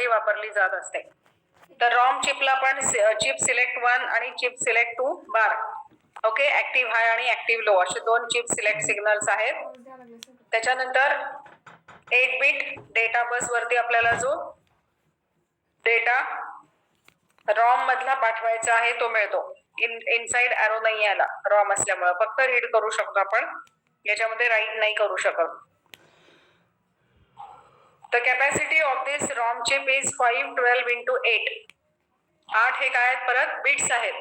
Generally वापरली जात असते. तर रॉम चिपला पण चिप सिलेक्ट 1 आणि चिप सिलेक्ट 2 बार, ओके, ऍक्टिव्ह हाय आणि ऍक्टिव्ह लो असे दोन चिप सिलेक्ट सिग्नल्स आहेत. त्याच्यानंतर 8 बिट डेटा बस वरती आपल्याला जो डेटा रॉम मधला पाठवायचा आहे तो मिळतो. इनसाइड एरो नाही आला रॉम असल्यामुळे, फक्त रीड करू शकतो आपण, याच्यामध्ये राईट नाही करू शकत. The capacity of this ROM chip is 512 into 8. 8 हे काय आहेत परत बिट्स आहेत.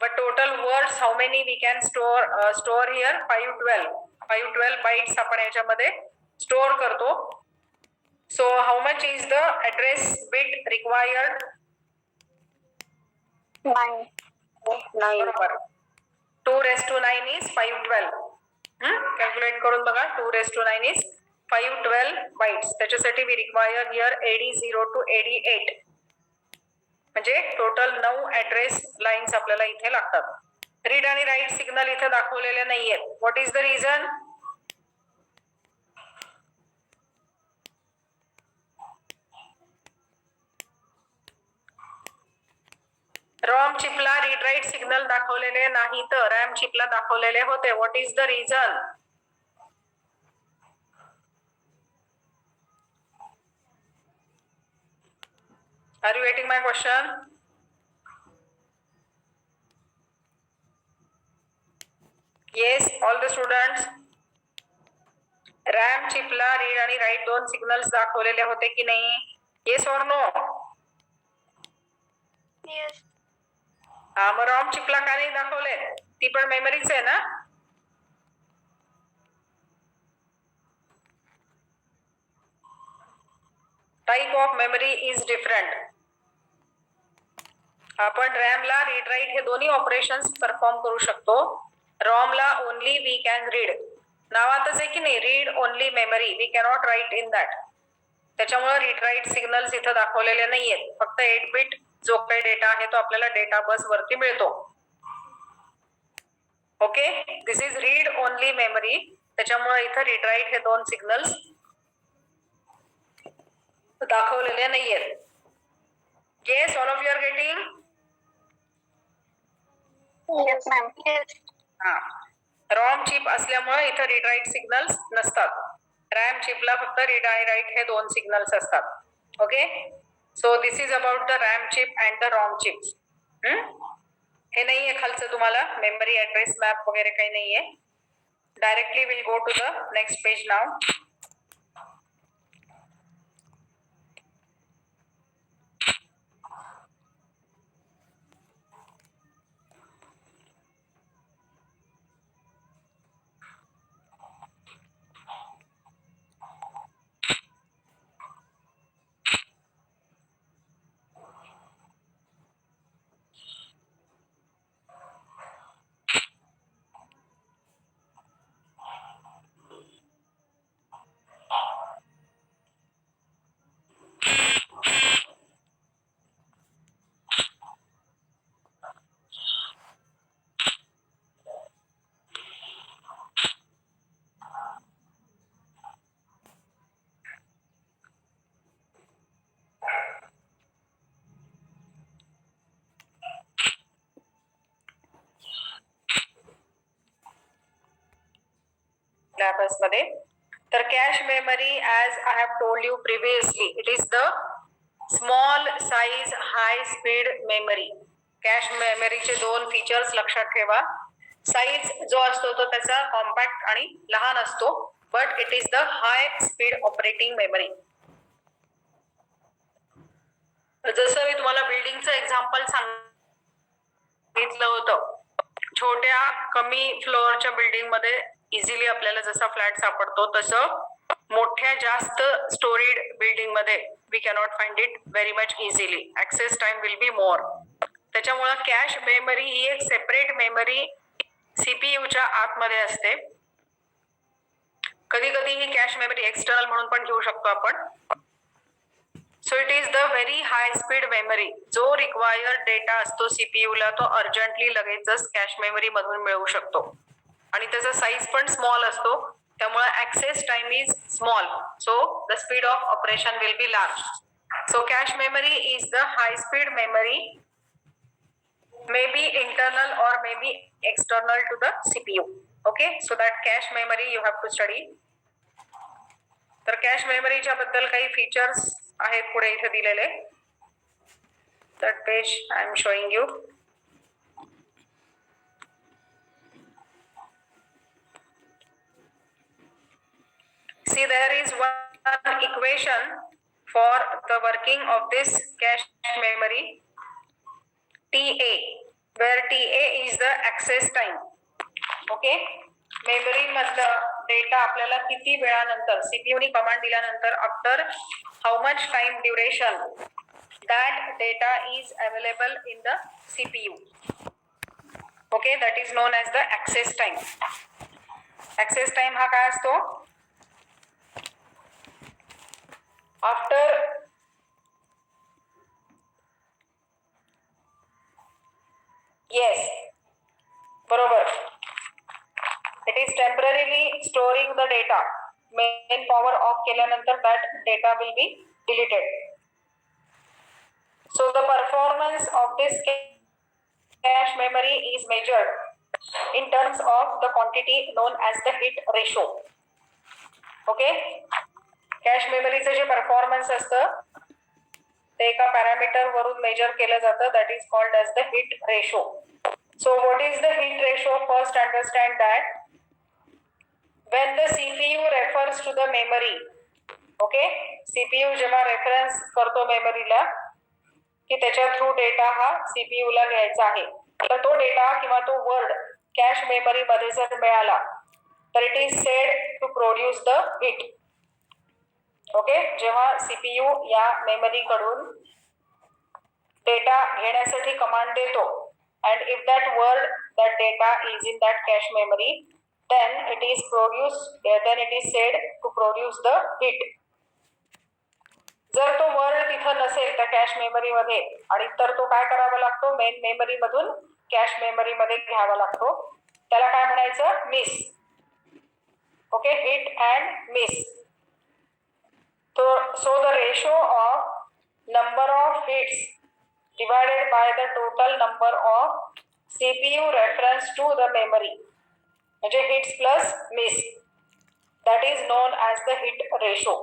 But total words how many we can store here? 512 bytes आपण याच्यामध्ये स्टोअर करतो. So how much is the address bit required? 9. बरोबर. 2⁹ is 512. कॅल्क्युलेट करून बघा. 2⁹ is 512 bytes. त्याच्यासाठी we require here AD0 to AD8. म्हणजे टोटल 9 ऍड्रेस लाईन्स आपल्याला इथे लागतात. रीड आणि राईट सिग्नल इथे दाखवलेले नाहीयेत. What is the reason? ROM चिपला रीड राईट सिग्नल दाखवलेले नाही तर रॅम चिपला दाखवलेले होते. What is the reason? Are you getting my question? Yes, all the students. RAM चिपला रीड आणि राईट दोन सिग्नल्स दाखवलेले होते की नाही? येस और नो? Yes. हा, मग रॉम चिपला का नाही दाखवले? ती पण मेमरीच आहे ना? Type of memory is different. आपण रॅमला रीड राईट हे दोन्ही ऑपरेशन्स परफॉर्म करू शकतो. रॉमला ओनली वी कॅन रीड. नावातच आहे की नाही, read only memory, we cannot write in that. त्याच्यामुळे रीड राईट सिग्नल्स इथं दाखवलेले नाहीयेत. फक्त 8 बिट जो काही डेटा आहे तो आपल्याला डेटा बस वरती मिळतो. Okay, this is read only memory. त्याच्यामुळे इथं रीड राईट हे दोन सिग्नल्स दाखवलेले नाहीयेत. Yes, all of you are getting? Yes, ma'am. Yes. हा, रॉम चिप असल्यामुळे इथं रीड राईट सिग्नल्स नसतात. रॅम चिपला फक्त रीड आणि राईट हे दोन सिग्नल्स असतात. Okay, so this is about the RAM chip and the ROM chips. हे नाहीये खालचं तुम्हाला मेमरी ऍड्रेस मॅप वगैरे काही नाहीये. Directly will go to the next page नाव. मध्ये तर cache memory as I have told you previously it is the small size high speed memory. Cache मेमरीचे दोन फीचर्स लक्षात ठेवा. साईज जो असतो तो त्याचा कॉम्पॅक्ट आणि लहान असतो, but it is the high speed operating memory. जसं मी तुम्हाला बिल्डिंगचं एक्झाम्पल सांगितलं होतं, छोट्या कमी फ्लोअरच्या बिल्डिंग मध्ये इझिली आपल्याला जसा फ्लॅट सापडतो तसं मोठ्या जास्त स्टोरीड बिल्डिंग मध्ये we cannot find it very much easily. Access time will be more. त्याच्यामुळे कॅश मेमरी ही एक सेपरेट मेमरी सीपीयूच्या आतमध्ये असते. कधी कधी ही कॅश मेमरी एक्सटर्नल म्हणून पण घेऊ शकतो आपण. So it is the very high speed memory. जो रिक्वायर्ड डेटा असतो सीपीयूला तो अर्जंटली लगेचच कॅश मेमरी मधून मिळवू शकतो आणि त्याचा साईज पण स्मॉल असतो. त्यामुळे access time is small, so the speed of operation will be large. So cache memory is the high speed memory, may be internal or may be external to the CPU. Okay, so that cache memory you have to study. तर cash मेमरीच्या बद्दल काही features आहेत पुढे इथे दिलेले. That page I am showing you. See, there is one equation for the working of this cache memory, TA, where TA is the access time. Okay, memory मधलं data आपल्याला किती वेळानंतर CPU ने कमांड दिल्यानंतर after how much time duration that data is available in the CPU. Okay, that is known as the access time. Access time हा काय असतो? After yes, बरोबर. It is temporarily storing the data. Main power off केल्यानंतर that data will be deleted. So the performance of this cache memory is measured in terms of the quantity known as the hit ratio. Okay, cache memory चे जे performance असतं ते एका parameter वरून major केलं जातं, that is called as the hit ratio. So what is the hit ratio? First understand that when the CPU refers to the memory, okay, CPU जेव्हा reference करतो मेमरीला की त्याच्या थ्रू डेटा हा CPU ला घ्यायचा आहे, तर तो डेटा किंवा तो वर्ड कॅश मेमरी मध्ये जर मिळाला तर it is said to produce the hit. Okay, जेव्हा CPU या मेमरी कडून डेटा घेण्यासाठी कमांड देतो and if that word, that data is in that cache memory, then it is said to produce the hit. जर तो word तिथं नसेल त्या कॅश मेमरी मध्ये आणि तर तो काय करावा लागतो? मेन मेमरी मधून कॅश मेमरी मध्ये घ्यावा लागतो. त्याला काय म्हणायचं? Miss. Okay, hit and miss. So the ratio of number of hits divided by the total number of CPU reference to the memory, म्हणजे hits plus miss, that is known as the hit ratio.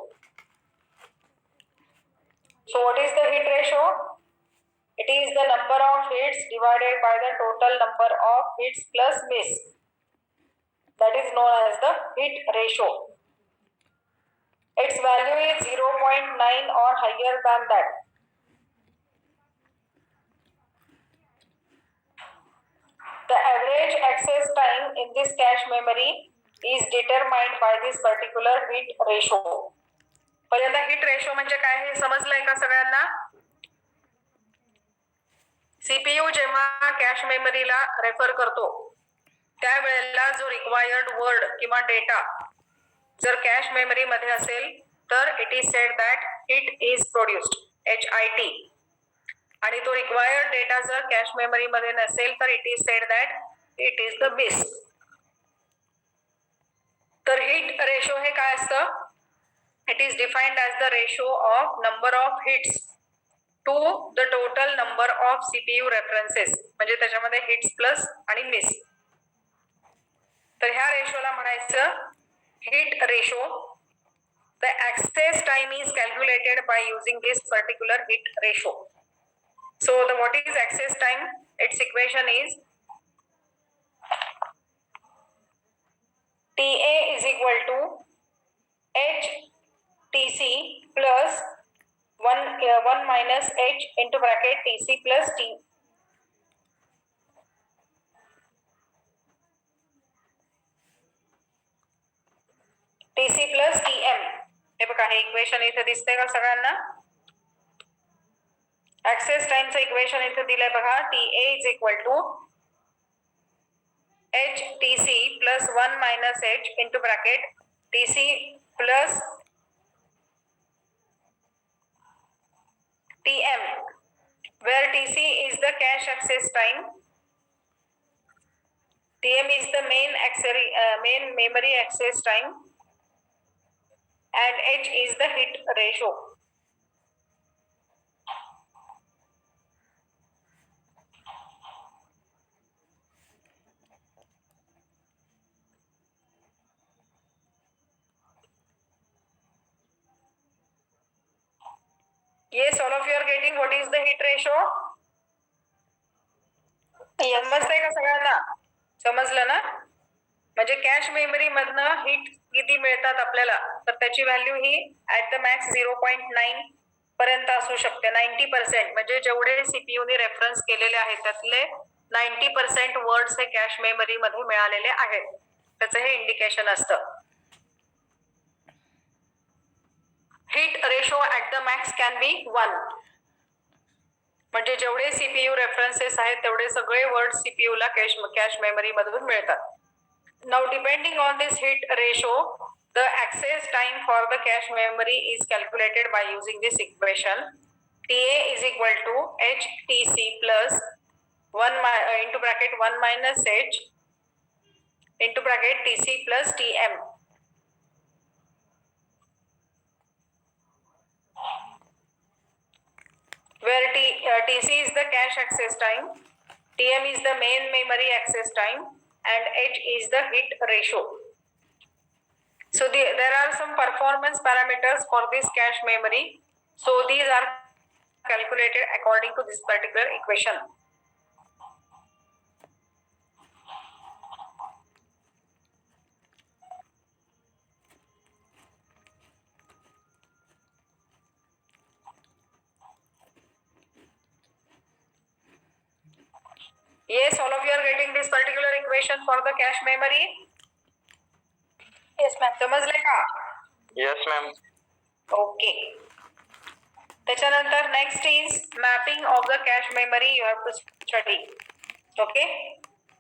So what is the hit ratio? It is the number of hits divided by the total number of hits plus miss, that is known as the hit ratio. Its value is 0.9 or higher than that. The average access time in this cache memory is determined by this particular hit ratio. पहिल्यांदा hit ratio म्हणजे काय हे समजलंय का सगळ्यांना? CPU जेव्हा cash मेमरीला refer करतो त्यावेळेला जो रिक्वायर्ड वर्ड किंवा डेटा जर कॅश मेमरी मध्ये असेल तर it is said that hit is produced, HIT. आणि तो रिक्वायर्ड डेटा जर कॅश मेमरी मध्ये नसेल तर it is said that it is the miss. तर हिट रेशो हे काय असतं? It is defined as the ratio of number of hits to the total number of CPU references, म्हणजे त्याच्यामध्ये हिट्स प्लस आणि मिस. तर ह्या रेशोला म्हणायचं hit ratio. The access time is calculated by using this particular hit ratio. So what is access time? Its equation is TA is equal to HTC plus 1 minus H into bracket TC plus T. TC plus TM. हे बघा, हे equation इथे दिसतंय का सगळ्यांना? Access टाइमचं equation इथे दिलंय बघा. TA is equal to HTC plus 1 minus H into bracket TC plus TM, where TC is the cache access time, TM is the main memory access time, and H is the hit ratio. Getting what is the hit ratio? Yes. समजतंय का सगळ्यांना? समजलं ना? म्हणजे cash memory मधनं hit किती मिळतात आपल्याला, तर त्याची value he at the max 0.9 पर्यंत असू शकते. 90% म्हणजे जेवढे सीपीयू ने रेफरन्स केलेले आहेत त्यातले 90% वर्ड्स हे कॅश मेमरी मध्ये मिळालेले आहेत. त्याचं हे इंडिकेशन असतं. Hit ratio at the max can be 1. म्हणजे जेवढे सीपीयू रेफरन्सेस आहेत तेवढे सगळे वर्ड सीपीयू ला कॅश मेमरी मधून मिळतात. Now depending on this hit ratio, the access time for the cache memory is calculated by using this equation. TA is equal to HTC plus 1 into bracket 1 minus H into bracket TC plus TM. Where TC is the cache access time, TM is the main memory access time, and H is the hit ratio. So there are some performance parameters for this cache memory. So these are calculated according to this particular equation. Yes, all of you are getting this particular equation for the cache memory. Yes, ma'am. समजले का? Yes, ma'am. Okay. त्याच्यानंतर next is mapping of the cache memory you have to study. Okay,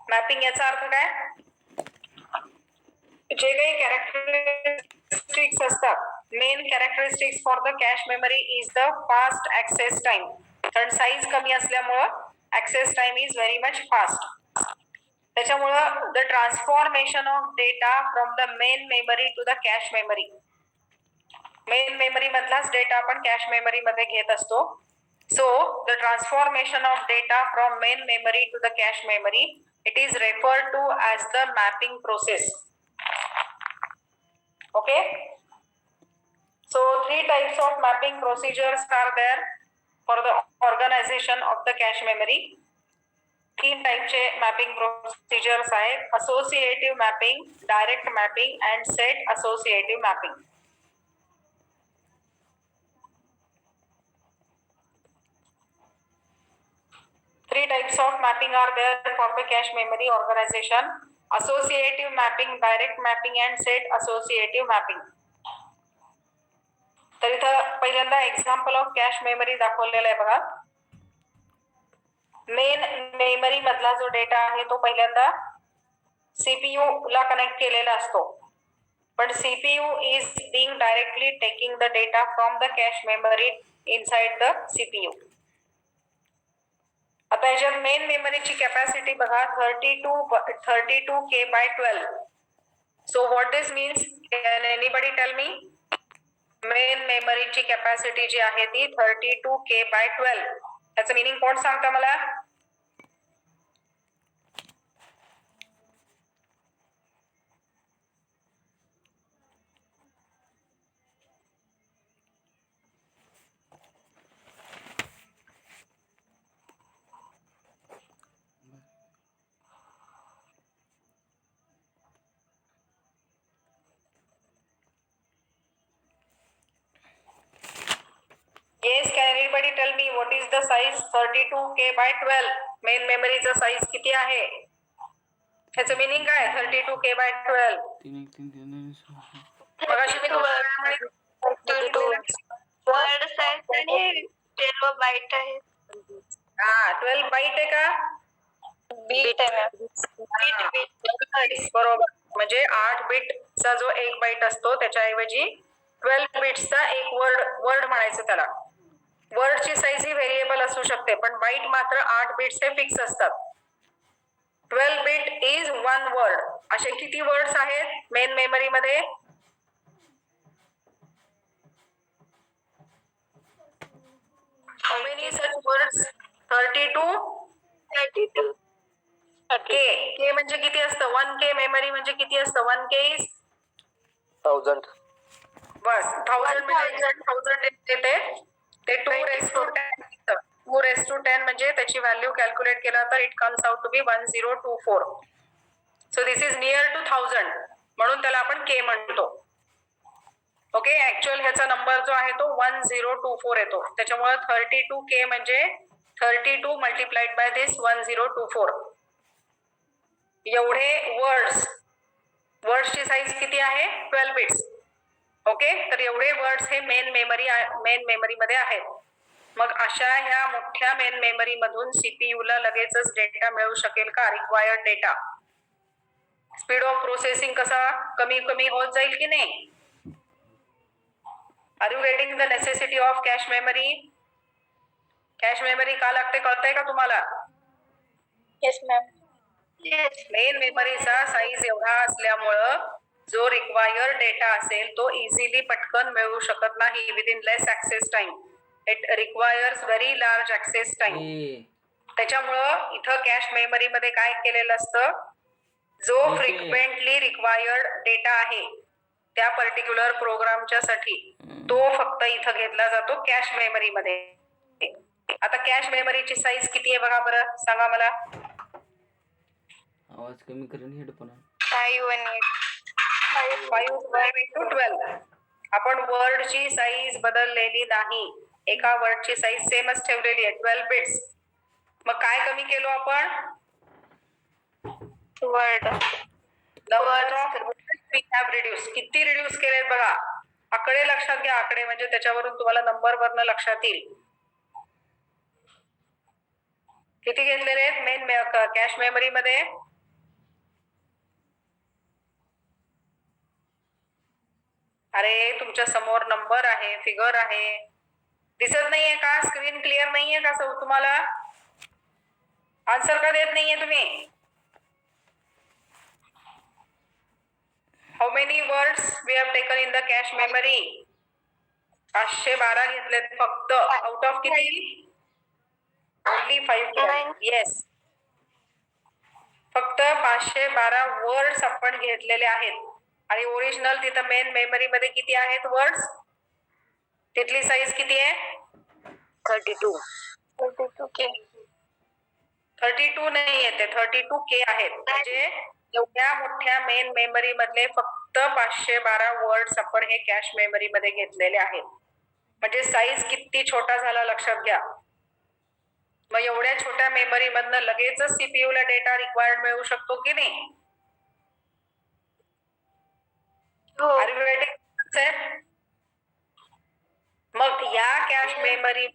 mapping याचा अर्थ काय? जे काही characteristics असतात, main characteristics for the cache memory is the fast access time. कारण साईज कमी असल्यामुळं access time is very much fast. त्याच्यामुळं the transformation of data from the main memory to the cache memory, main memory मधलाच data आपण cache memory मध्ये घेत असतो. So the transformation of data from main memory to the cache memory, it is referred to as the mapping process. Okay, so 3 types of mapping procedures are there for the organization of the cache memory. 3 टाइपचे mapping procedures आहेत: associative mapping, direct mapping and set associative mapping. Three types of mapping are there for the cache memory organization: associative mapping, direct mapping and set associative mapping. तर इथं पहिल्यांदा example of cache memory दाखवलेला आहे बघा. Main memory मधला जो data आहे तो पहिल्यांदा सीपीयू ला कनेक्ट केलेला असतो, पण CPU is being directly taking the data from the cache memory inside the CPU. आता याच्यात मेन मेमरीची कॅपॅसिटी बघा 32K/12. So what this means, can anybody tell me? Main मेमरीची कॅपॅसिटी जी आहे ती 32K/12. त्याचं मिनिंग कोण सांगतं मला? Yes, can anybody tell me what is the size 32K/12? Main मेमरीचा साईज किती आहे? ह्याचं मिनिंग काय 32K/12? मगाशी मी तुम्हाला वर्ड साइज आणि 12 बाईट आहे. 12 बाईट आहे का? बीट आहे मॅम. बीट बरोबर. म्हणजे 8 बिटचा जो एक बाईट असतो त्याच्याऐवजी 12 बिट्सचा एक वर्ड म्हणायचं त्याला. वर्डची साईज ही व्हेरिएबल असू शकते, पण बाईट मात्र 8 बिट्स हे फिक्स असतात. 12 बिट इज 1 वर्ड. असे किती वर्ड्स आहेत मेन मेमरी मध्ये? How many such words? 32 K म्हणजे किती असतं? 1K मेमरी म्हणजे किती असतं? 1K is 1000. बस 1000 म्हणजे 1000 येते. ते 2 raised to 10 10 म्हणजे त्याची व्हॅल्यू कॅल्क्युलेट केला तर it comes out to be 1024. So this is near to 1000 म्हणून त्याला आपण के म्हणतो. ओके, ऍक्च्युअल ह्याचा नंबर जो आहे तो 1024 येतो. त्याच्यामुळे 32K म्हणजे 32 मल्टिप्लाइड बाय दिस 1024. एवढे वर्ड्सची साईज किती आहे? 12 बिट्स. ओके, तर एवढे वर्ड्स हे मेन मेमरी मध्ये आहेत. मग अशा ह्या मोठ्या मेन मेमरी मधून सीपीयू ला लगेचच डेटा मिळू शकेल का? Required data. Speed of processing कसा कमी होत जाईल की नाही? Are you getting the necessity of cache memory? Cache memory का लागते कळतंय का तुम्हाला? Yes ma'am. येस. मेन मेमरीचा साईज एवढा असल्यामुळं जो रिक्वायर्ड डेटा असेल तो इझिली पटकन मिळू शकत नाही within less access time. It requires very large access time. त्याच्यामुळं इथं कॅश मेमरी मध्ये काय केलेलं असतं? जो फ्रिक्वेंटली रिक्वायर्ड डेटा आहे त्या पर्टिक्युलर प्रोग्रामच्या साठी तो फक्त इथं घेतला जातो कॅश मेमरी मध्ये. आता कॅश मेमरीची साईज किती आहे बघा बरं, सांगा मला. आवाज कमी करेन हेडफोन. 5 and 8. 5 into 12. आपण वर्डची साईज बदललेली नाही. एका वर्डची साईज सेमच ठेवलेली आहे, 12 बिट्स. मग काय कमी केलो आपण? Word. Number of we have reduce. किती रिड्यूस केलेत बघा. आकडे लक्षात घ्या. आकडे म्हणजे त्याच्यावरून तुम्हाला नंबर वरनं लक्षात येईल. किती घेतलेले आहेत मेन कॅश मेमरी मध्ये? अरे तुमच्या समोर नंबर आहे, फिगर आहे, दिसत नाहीये का? स्क्रीन क्लिअर नाहीये का तुम्हाला? आन्सर का देत नाहीये तुम्ही? How many words we have taken in the cache memory? 512 घेतलेत फक्त. आउट ऑफ किती? ओनली 5. येस, फक्त 512 वर्ड्स आपण घेतलेले आहेत. आणि ओरिजिनल तिथं मेन मेमरी मध्ये किती आहेत वर्ड्स? तिथली साईज किती आहे? 32. 32K. 32 नाही येते, 32K आहेत. म्हणजे एवढ्या मोठ्या मेन मेमरी मधले फक्त 512 वर्ड्स आपण हे कॅश मेमरी मध्ये घेतलेले आहेत. म्हणजे साईज किती छोटा झाला लक्षात घ्या. मग एवढ्या छोट्या मेमरी मधनं लगेचच सीपीयू ला डेटा रिक्वायर्ड मिळू शकतो की नाही? Are you ready? मग या कॅश मेमरी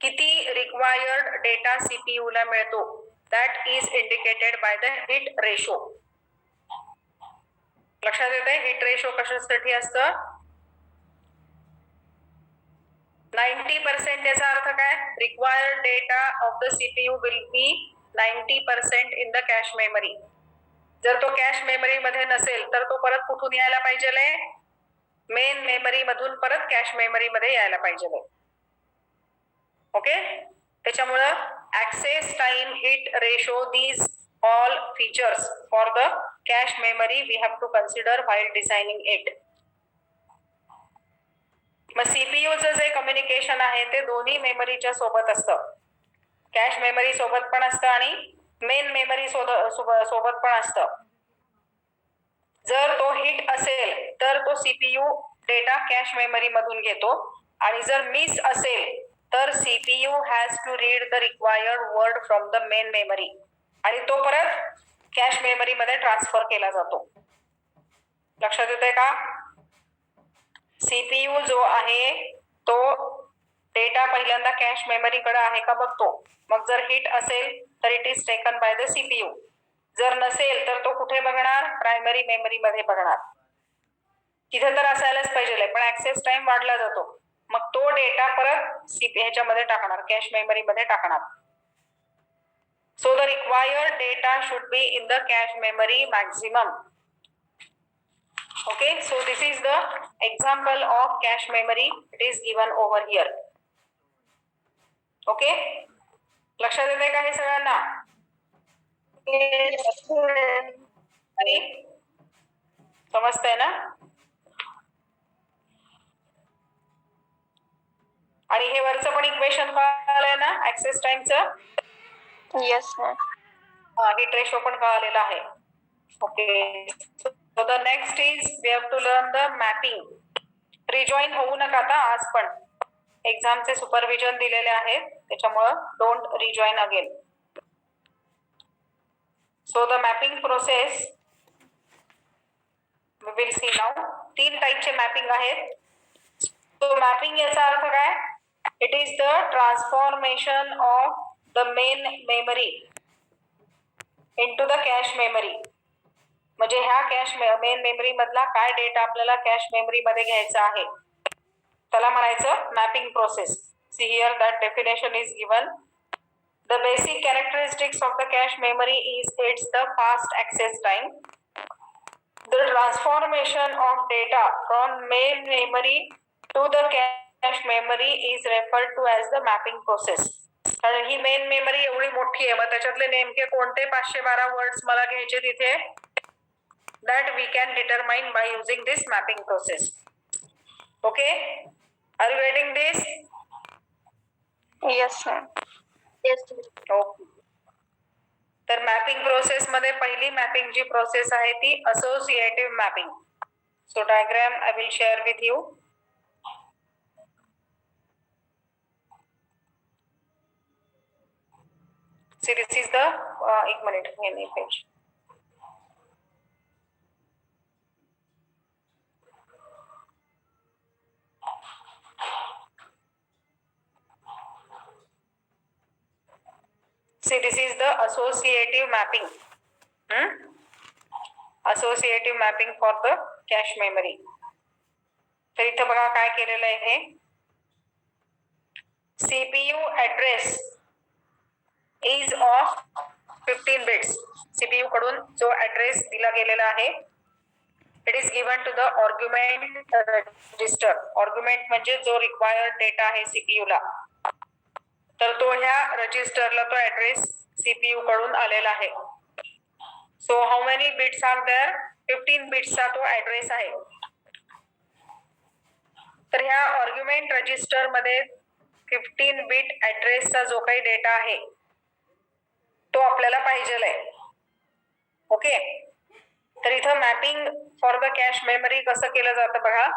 किती रिक्वायर्ड डेटा सीपीयू ला मिळतो? That is indicated by the hit ratio. लक्षात येते? हिट रेशो कशासाठी असतं? 90%. याचा अर्थ काय? Required data of the CPU will be 90% in the cache memory. जर तो कॅश मेमरी मध्ये नसेल तर तो परत कुठून यायला पाहिजे? मेन मेमरी मधून परत कॅश मेमरी मध्ये यायला पाहिजे. ओके, त्याच्यामुळं access time, hit ratio, these all features for the cache memory we have to consider while designing it. मग सीपीयूचं जे कम्युनिकेशन आहे ते दोन्ही मेमरीच्या सोबत असतं. कॅश मेमरी सोबत पण असतं आणि मेन मेमरी सोबत पण असतं. जर तो हिट असेल तर तो सीपीयू डेटा कॅश मेमरी मधून घेतो आणि जर मिस असेल तर CPU has to read the required word from the main memory आणि तो परत कॅश मेमरी मध्ये ट्रान्सफर केला जातो. लक्षात येतंय का? सीपीयू जो आहे तो डेटा पहिल्यांदा कॅश मेमरी कडे आहे का बघतो. मग जर हिट असेल तर it is taken by the CPU. जर नसेल तर तो कुठे बघणार? प्रायमरी मेमरी मध्ये बघणार. तिथे तर असायलाच पाहिजे, पण ऍक्सेस टाइम वाढला जातो. मग तो डेटा परत ह्याच्यामध्ये टाकणार, कॅश मेमरी मध्ये टाकणार. So the required data should be in the cache memory maximum. Okay, so this is the example of cache memory. It is given over here. Okay, लक्षात येते का हे सगळ्यांना? समजतंय ना? आणि हे वरचं पण इक्वेशन कळालंय ना ऍक्सेस टाइमचं? Yes, ma'am. हिट रेशो पण कळालेला आहे. Okay, so the next is we have to learn the mapping. Rejoin होऊ नका आता आज पण, एक्झामचे सुपरविजन दिलेले आहेत त्याच्यामुळं don't rejoin again. So the mapping process we will see now. 3 टाईपचे मॅपिंग आहेत. सो मॅपिंग याचा अर्थ काय? It is the transformation of the main memory into the cache memory. म्हणजे ह्या कॅश मेन मेमरी मधला काय डेटा आपल्याला कॅश मेमरी मध्ये घ्यायचा आहे त्याला म्हणायचं mapping process. See here that definition is given. The basic characteristics of the cache memory is it's the fast access time. The transformation of data from main memory to the cache memory is referred to as the mapping process. कारण ही main memory एवढी मोठी आहे, मग त्याच्यातले नेमके कोणते 512 words मला घ्यायचे तिथे, that we can determine by using this mapping process. Okay, are you getting this? Yes, ma'am. Yes. Okay. तर मॅपिंग प्रोसेस मध्ये पहिली मॅपिंग जी प्रोसेस आहे ती associative mapping. So diagram I will share with you. See this is the एक minute हे page. See, this is the associative mapping. Associative mapping for the cache memory. तर इथं बघा काय केलेलं आहे हे. CPU address is of 15 bits. CPU कडून जो ऍड्रेस दिला गेलेला आहे it is given to the argument register. Argument म्हणजे जो रिक्वायर्ड डेटा आहे सीपीयू ला, तर तो ह्या रजिस्टरला तो ऍड्रेस सीपीयू कडून आलेला आहे. So how many bits are there? 15 बिट्सचा तो ऍड्रेस आहे. तर ह्या आर्ग्युमेंट रजिस्टर मध्ये 15 बिट ऍड्रेसचा जो काही डेटा आहे तो आपल्याला पाहिजे आहे. ओके, तर इथं mapping for the cache memory कसं केलं जातं बघा.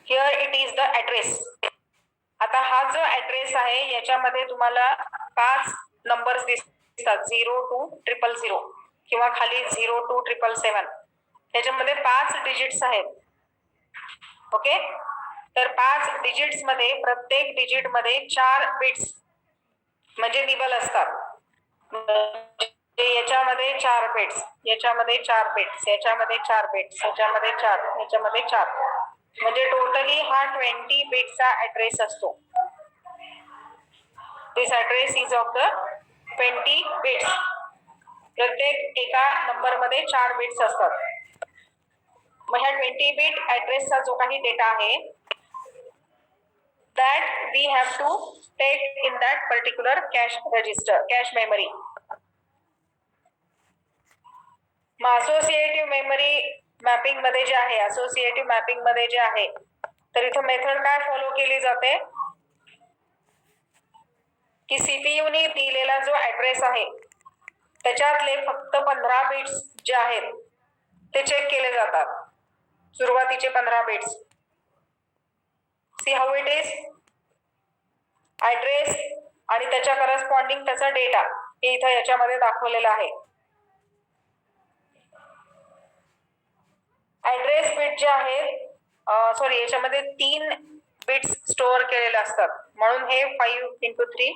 Here it is the address. आता हा जो ऍड्रेस आहे याच्यामध्ये तुम्हाला 5 नंबर्स दिसतात, 0 to 000 किंवा खाली 0 to 777. त्याच्यामध्ये 5 डिजिट्स आहेत. ओके, तर 5 डिजिट्स मध्ये प्रत्येक डिजिट मध्ये 4 बिट्स म्हणजे निबल असतात. याच्यामध्ये 4 बिट्स, याच्यामध्ये 4 बिट्स, याच्यामध्ये 4 बिट्स, याच्यामध्ये 4, याच्यामध्ये 4, म्हणजे टोटली हा 20 बिटचा ऍड्रेस असतो. This address is of the 20 bits. प्रत्येक एका नंबर मध्ये 4 बिट्स असतात. मग ह्या 20 बिट ऍड्रेसचा जो काही डेटा आहे that we have to take in that particular cache register, cache memory. मग असोसिएटिव्ह मेमरी मॅपिंग मध्ये जे आहे, असोसिएटिव्ह मॅपिंग मध्ये जे आहे, तर इथं मेथड काय फॉलो केली जाते की सीपीयू ने दिलेला जो ऍड्रेस आहे त्याच्यातले फक्त 15 बिट्स जे आहेत ते चेक केले जातात. सुरुवातीचे 15 bits. See how it is. Address आणि त्याच्या करस्पॉन्डिंग त्याचा डेटा हे इथं याच्यामध्ये दाखवलेलं आहे. ऍड्रेस बिट जे आहेत, सॉरी, याच्यामध्ये 3 बिट्स स्टोअर केलेले असतात म्हणून हे 5 into 3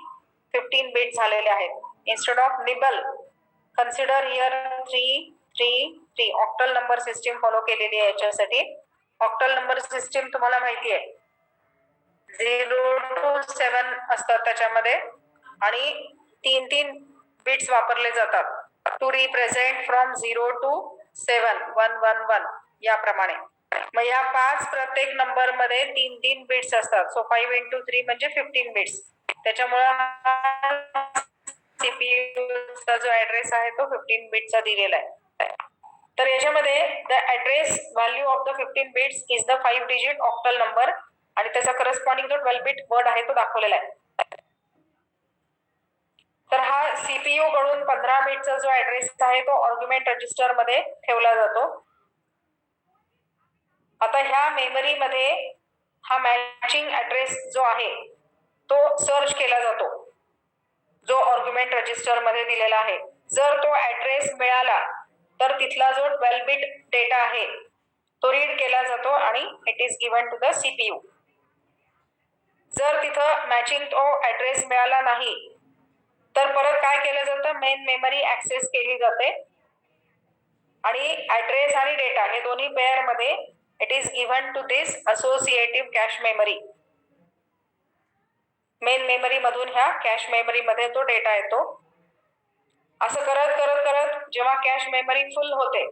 15 बिट झालेले आहेत. Instead of nibble consider here 3 3 3 octal number system follow केलेली आहे याच्यासाठी. ऑक्टल नंबर सिस्टीम तुम्हाला माहिती आहे, 0 to 7 असतात त्याच्यामध्ये आणि 3 बिट्स वापरले जातात टू रिप्रेझेंट फ्रॉम 0 to 7 1 1 1 याप्रमाणे. मग या 5 प्रत्येक नंबर मध्ये 3 बिट्स असतात. सो 5 into 3 म्हणजे 15 बिट्स. त्याच्यामुळे सीपीयू चा जो ऍड्रेस आहे तो 15 बिटचा दिलेला आहे. तर याच्यामध्ये the address value of the 15 bits is the 5 digit octal number आणि त्याचा करस्पॉन्डिंग जो 12 बिट वर्ड आहे तो दाखवलेला आहे. तर हा सीपीयू कडून 15 बिटचा जो ऍड्रेस आहे तो आर्ग्युमेंट रजिस्टर मध्ये ठेवला जातो. आता ह्या मेमरी मध्ये हा मॅचिंग ऍड्रेस जो आहे तो सर्च केला जातो, जो आर्ग्युमेंट रजिस्टर मध्ये दिलेला आहे. जर तो ऍड्रेस मिळाला तर तिथला जो 12 बिट डेटा आहे तो रीड केला जातो आणि it is given to the CPU. जर तिथं मॅचिंग तो ऍड्रेस मिळाला नाही तर परत काय केलं जातं, मेन मेमरी ऍक्सेस केली जाते आणि ऍड्रेस आणि डेटा हे दोन्ही पेअर मध्ये it is given to this associative cache memory. Main memory मधून ह्या कॅश मेमरी मध्ये तो डेटा येतो. असं करत करत करत जेव्हा कॅश मेमरी फुल होते,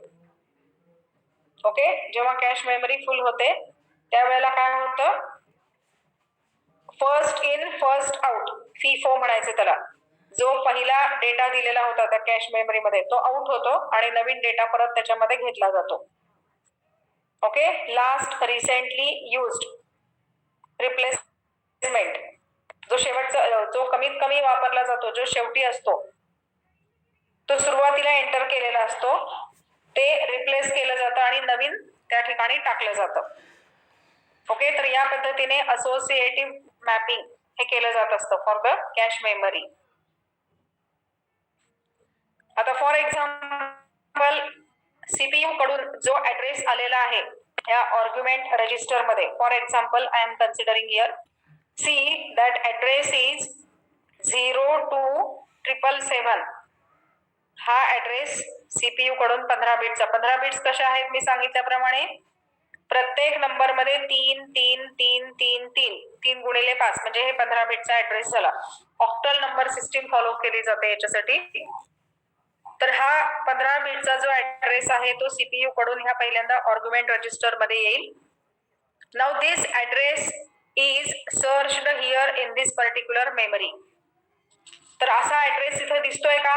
ओके, जेव्हा कॅश मेमरी फुल होते त्यावेळेला काय होतं, first in first out, FIFO म्हणायचं त्याला. जो पहिला डेटा दिलेला होता त्या कॅश मेमरी मध्ये तो आउट होतो आणि नवीन डेटा परत त्याच्यामध्ये घेतला जातो. Okay, last recently used replacement, जो शेवटचा जो कमीत कमी वापरला जातो, जो शेवटी असतो तो सुरुवातीला एंटर केलेला असतो, ते रिप्लेस केलं जातं आणि नवीन त्या ठिकाणी टाकलं जातं. ओके, तर या पद्धतीने असोसिएटिव्ह मॅपिंग हे केलं जात असतं फॉर द कॅश मेमरी. आता फॉर एक्झाम्पल सीपीयू कडून जो ऍड्रेस आलेला आहे या आर्ग्युमेंट रजिस्टर मध्ये, for example I am considering here see that address is 02777. हा ऍड्रेस सीपीयू कडून 15 बिटचा. 15 बिट्स कशा आहेत मी सांगितल्याप्रमाणे प्रत्येक नंबर मध्ये 3 3 3 3 3 3 गुणिले 5 म्हणजे हे 15 बिटचा ऍड्रेस झाला. ऑक्टल नंबर सिस्टीम फॉलो केली जाते याच्यासाठी. तर हा 15 बिटचा जो ऍड्रेस आहे तो सीपीयू कडून ह्या पहिल्यांदा आर्ग्युमेंट रजिस्टर मध्ये येईल. Now this address is searched here in this particular memory. तर असा ऍड्रेस इथे दिसतोय का,